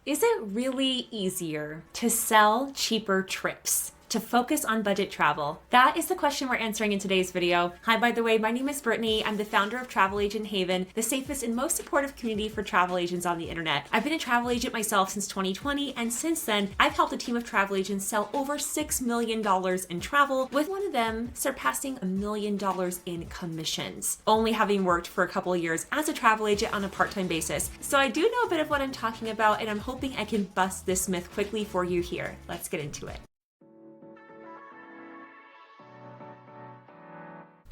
Is it really easier to sell cheaper trips, to focus on budget travel? That is the question we're answering in today's video. Hi, by the way, my name is Brittany. I'm the founder of Travel Agent Haven, the safest and most supportive community for travel agents on the internet. I've been a travel agent myself since 2020, and since then, I've helped a team of travel agents sell over $6 million in travel, with one of them surpassing $1 million in commissions, only having worked for a couple of years as a travel agent on a part-time basis. So I do know a bit of what I'm talking about, and I'm hoping I can bust this myth quickly for you here. Let's get into it.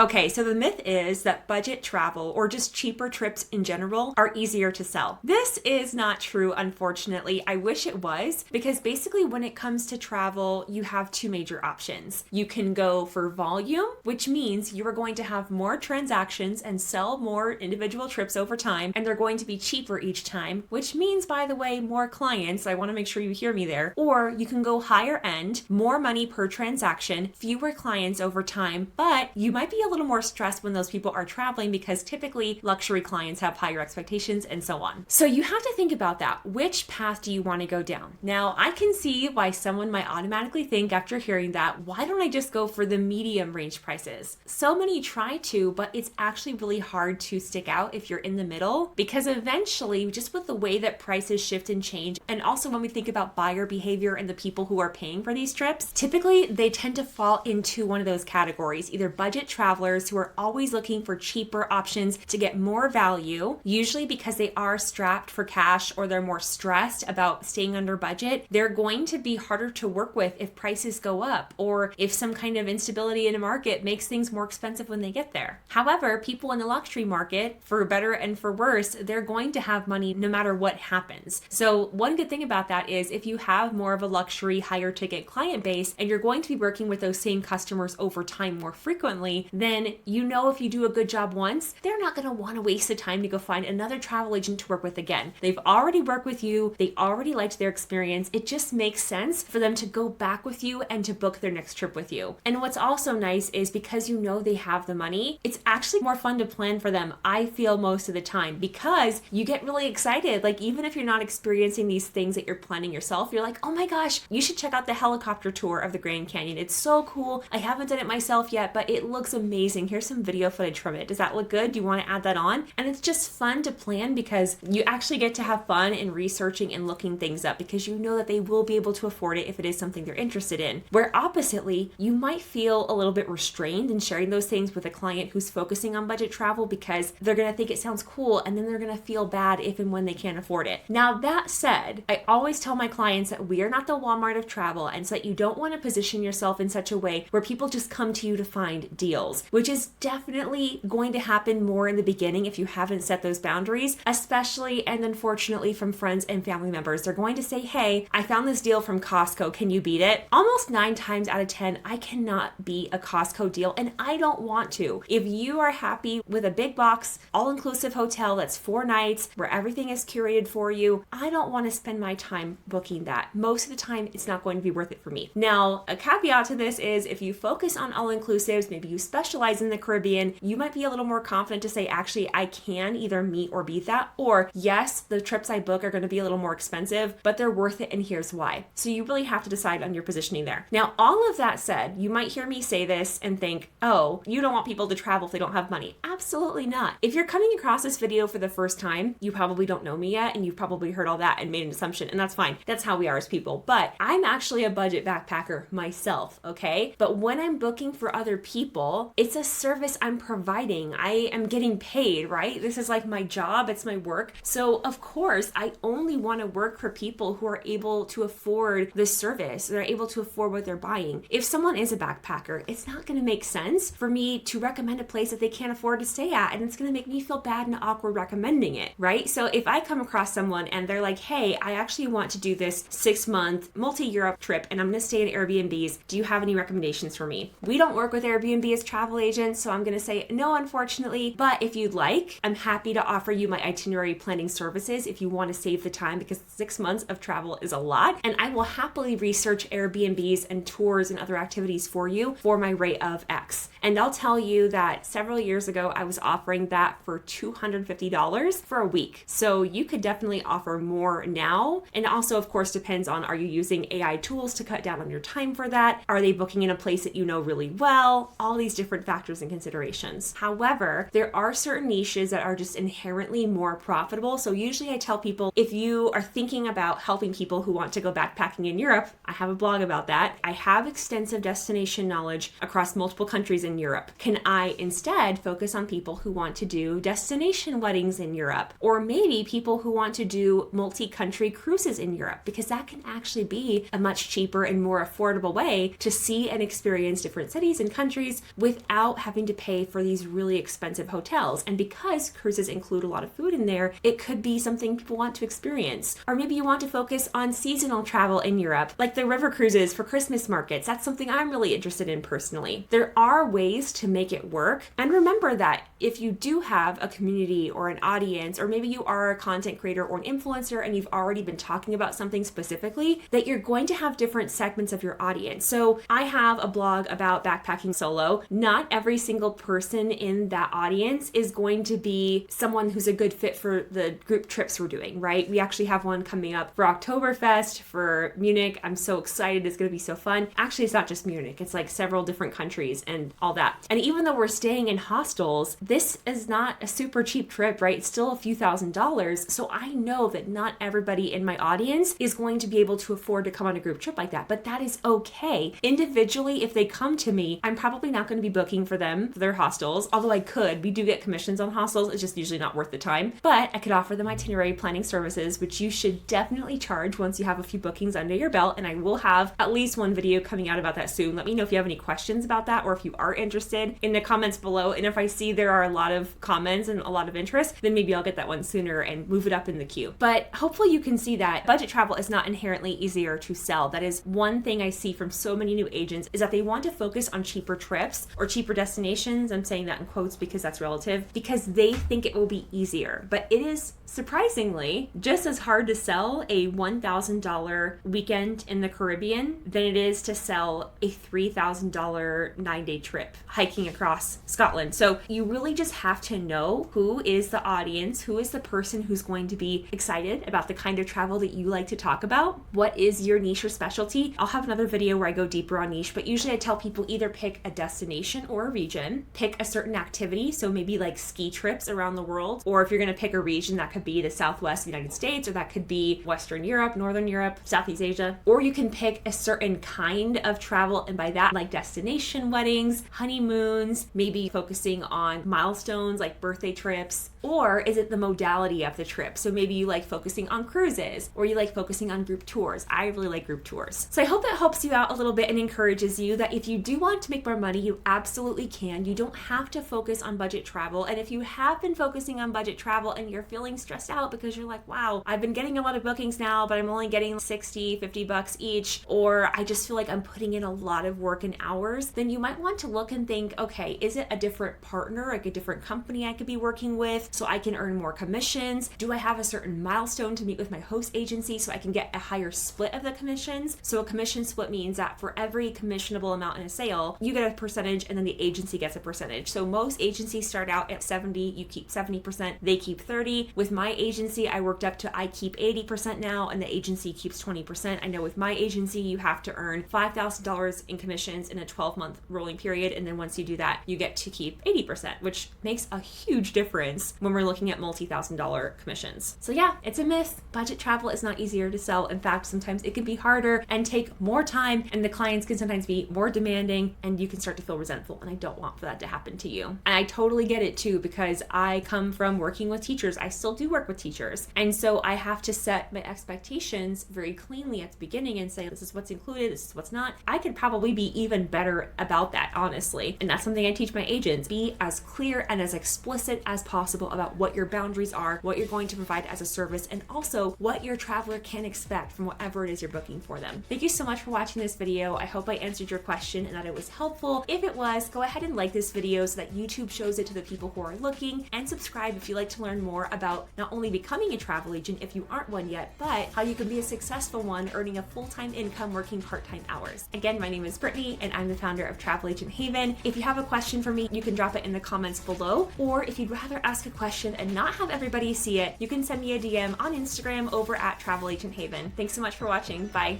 Okay, so the myth is that budget travel or just cheaper trips in general are easier to sell. This is not true, unfortunately. I wish it was, because basically when it comes to travel, you have two major options. You can go for volume, which means you are going to have more transactions and sell more individual trips over time, and they're going to be cheaper each time, which means, by the way, more clients. I want to make sure you hear me there. Or you can go higher end, more money per transaction, fewer clients over time, but you might be a little more stressed when those people are traveling because typically luxury clients have higher expectations and so on. So you have to think about that. Which path do you want to go down? Now, I can see why someone might automatically think after hearing that, why don't I just go for the medium range prices? So many try to, but it's actually really hard to stick out if you're in the middle, because eventually, just with the way that prices shift and change, and also when we think about buyer behavior and the people who are paying for these trips, typically they tend to fall into one of those categories, either budget travelers who are always looking for cheaper options to get more value, usually because they are strapped for cash or they're more stressed about staying under budget. They're going to be harder to work with if prices go up or if some kind of instability in a market makes things more expensive when they get there. However, people in the luxury market, for better and for worse, they're going to have money no matter what happens. So one good thing about that is if you have more of a luxury, higher ticket client base and you're going to be working with those same customers over time more frequently, then you know if you do a good job once, they're not going to want to waste the time to go find another travel agent to work with again. They've already worked with you. They already liked their experience. It just makes sense for them to go back with you and to book their next trip with you. And what's also nice is because you know they have the money, it's actually more fun to plan for them, I feel, most of the time, because you get really excited. Like, even if you're not experiencing these things that you're planning yourself, you're like, oh my gosh, you should check out the helicopter tour of the Grand Canyon. It's so cool. I haven't done it myself yet, but it looks amazing. Here's some video footage from it. Does that look good? Do you want to add that on? And it's just fun to plan because you actually get to have fun in researching and looking things up because you know that they will be able to afford it if it is something they're interested in. Where oppositely, you might feel a little bit restrained in sharing those things with a client who's focusing on budget travel because they're going to think it sounds cool and then they're going to feel bad if and when they can't afford it. Now, that said, I always tell my clients that we are not the Walmart of travel, and so that you don't want to position yourself in such a way where people just come to you to find deals, which is definitely going to happen more in the beginning if you haven't set those boundaries, especially and unfortunately from friends and family members. They're going to say, hey, I found this deal from Costco. Can you beat it? Almost 9 times out of 10, I cannot beat a Costco deal, and I don't want to. If you are happy with a big box, all-inclusive hotel that's 4 nights where everything is curated for you, I don't want to spend my time booking that. Most of the time, it's not going to be worth it for me. Now, a caveat to this is if you focus on all-inclusives, maybe you specialize in the Caribbean, you might be a little more confident to say, actually, I can either meet or beat that, or yes, the trips I book are going to be a little more expensive, but they're worth it, and here's why. So you really have to decide on your positioning there. Now, all of that said, you might hear me say this and think, oh, you don't want people to travel if they don't have money. Absolutely not. If you're coming across this video for the first time, you probably don't know me yet, and you've probably heard all that and made an assumption, and that's fine. That's how we are as people. But I'm actually a budget backpacker myself, okay? But when I'm booking for other people, it's a service I'm providing. I am getting paid, right? This is like my job. It's my work. So of course, I only want to work for people who are able to afford this service. They're able to afford what they're buying. If someone is a backpacker, it's not going to make sense for me to recommend a place that they can't afford to stay at, and it's going to make me feel bad and awkward recommending it, right? So if I come across someone and they're like, hey, I actually want to do this 6-month multi-Europe trip and I'm going to stay in Airbnbs. Do you have any recommendations for me? We don't work with Airbnb as travel travel agents, so I'm going to say no, unfortunately. But if you'd like, I'm happy to offer you my itinerary planning services if you want to save the time, because 6 months of travel is a lot. And I will happily research Airbnbs and tours and other activities for you for my rate of X. And I'll tell you that several years ago, I was offering that for $250 for a week. So you could definitely offer more now. And also, of course, depends on, are you using AI tools to cut down on your time for that? Are they booking in a place that you know really well? All these different factors and considerations. However, there are certain niches that are just inherently more profitable. So usually I tell people, if you are thinking about helping people who want to go backpacking in Europe, I have a blog about that. I have extensive destination knowledge across multiple countries in Europe. Can I instead focus on people who want to do destination weddings in Europe? Or maybe people who want to do multi-country cruises in Europe, because that can actually be a much cheaper and more affordable way to see and experience different cities and countries without having to pay for these really expensive hotels. And because cruises include a lot of food in there, it could be something people want to experience. Or maybe you want to focus on seasonal travel in Europe, like the river cruises for Christmas markets. That's something I'm really interested in personally. There are ways to make it work. And remember that if you do have a community or an audience, or maybe you are a content creator or an influencer and you've already been talking about something specifically, that you're going to have different segments of your audience. So I have a blog about backpacking solo. Not every single person in that audience is going to be someone who's a good fit for the group trips we're doing, right? We actually have one coming up for Oktoberfest for Munich. I'm so excited. It's going to be so fun. Actually, it's not just Munich. It's like several different countries and all that. And even though we're staying in hostels, this is not a super cheap trip, right? It's still a few $1,000s. So I know that not everybody in my audience is going to be able to afford to come on a group trip like that, but that is okay. Individually, if they come to me, I'm probably not going to be booking for them for their hostels, although I could. We do get commissions on hostels. It's just usually not worth the time. But I could offer them itinerary planning services, which you should definitely charge once you have a few bookings under your belt. And I will have at least one video coming out about that soon. Let me know if you have any questions about that, or if you are interested, in the comments below. And if I see there are a lot of comments and a lot of interest, then maybe I'll get that one sooner and move it up in the queue. But hopefully you can see that budget travel is not inherently easier to sell. That is one thing I see from so many new agents, is that they want to focus on cheaper trips or cheaper destinations. I'm saying that in quotes because that's relative, because they think it will be easier. But it is surprisingly just as hard to sell a $1,000 weekend in the Caribbean than it is to sell a $3,000 9-day trip hiking across Scotland. So you really just have to know who is the audience, who is the person who's going to be excited about the kind of travel that you like to talk about. What is your niche or specialty? I'll have another video where I go deeper on niche, but usually I tell people either pick a destination or a region, pick a certain activity, so maybe like ski trips around the world, or if you're going to pick a region, that could be the Southwest United States, or that could be Western Europe, Northern Europe, Southeast Asia, or you can pick a certain kind of travel, and by that, like destination weddings, honeymoons, maybe focusing on milestones like birthday trips, or is it the modality of the trip? So maybe you like focusing on cruises, or you like focusing on group tours. I really like group tours. So I hope that helps you out a little bit and encourages you that if you do want to make more money, you absolutely can. You don't have to focus on budget travel. And if you have been focusing on budget travel and you're feeling stressed out because you're like, wow, I've been getting a lot of bookings now, but I'm only getting 60, $50 each, or I just feel like I'm putting in a lot of work and hours, then you might want to look and think, okay, is it a different partner, like a different company I could be working with so I can earn more commissions? Do I have a certain milestone to meet with my host agency so I can get a higher split of the commissions? So a commission split means that for every commissionable amount in a sale, you get a percentage and then the agency gets a percentage. So most agencies start out at 70, you keep 70%, they keep 30. With my agency, I worked up to I keep 80% now and the agency keeps 20%. I know with my agency, you have to earn $5,000 in commissions in a 12-month rolling period. And then once you do that, you get to keep 80%, which makes a huge difference when we're looking at multi-$1,000 commissions. So yeah, it's a myth. Budget travel is not easier to sell. In fact, sometimes it can be harder and take more time, and the clients can sometimes be more demanding and you can start to feel resentful. And I don't want for that to happen to you. And I totally get it too, because I come from working with teachers. I still do work with teachers. And so I have to set my expectations very cleanly at the beginning and say, this is what's included, this is what's not. I could probably be even better about that, honestly. And that's something I teach my agents. Be as clear and as explicit as possible about what your boundaries are, what you're going to provide as a service, and also what your traveler can expect from whatever it is you're booking for them. Thank you so much for watching this video. I hope I answered your question and that it was helpful. If it was, us, go ahead and like this video so that YouTube shows it to the people who are looking, and subscribe if you'd like to learn more about not only becoming a travel agent if you aren't one yet, but how you can be a successful one earning a full-time income working part-time hours. Again, my name is Brittany and I'm the founder of Travel Agent Haven. If you have a question for me, you can drop it in the comments below, or if you'd rather ask a question and not have everybody see it, you can send me a DM on Instagram over at Travel Agent Haven. Thanks so much for watching. Bye.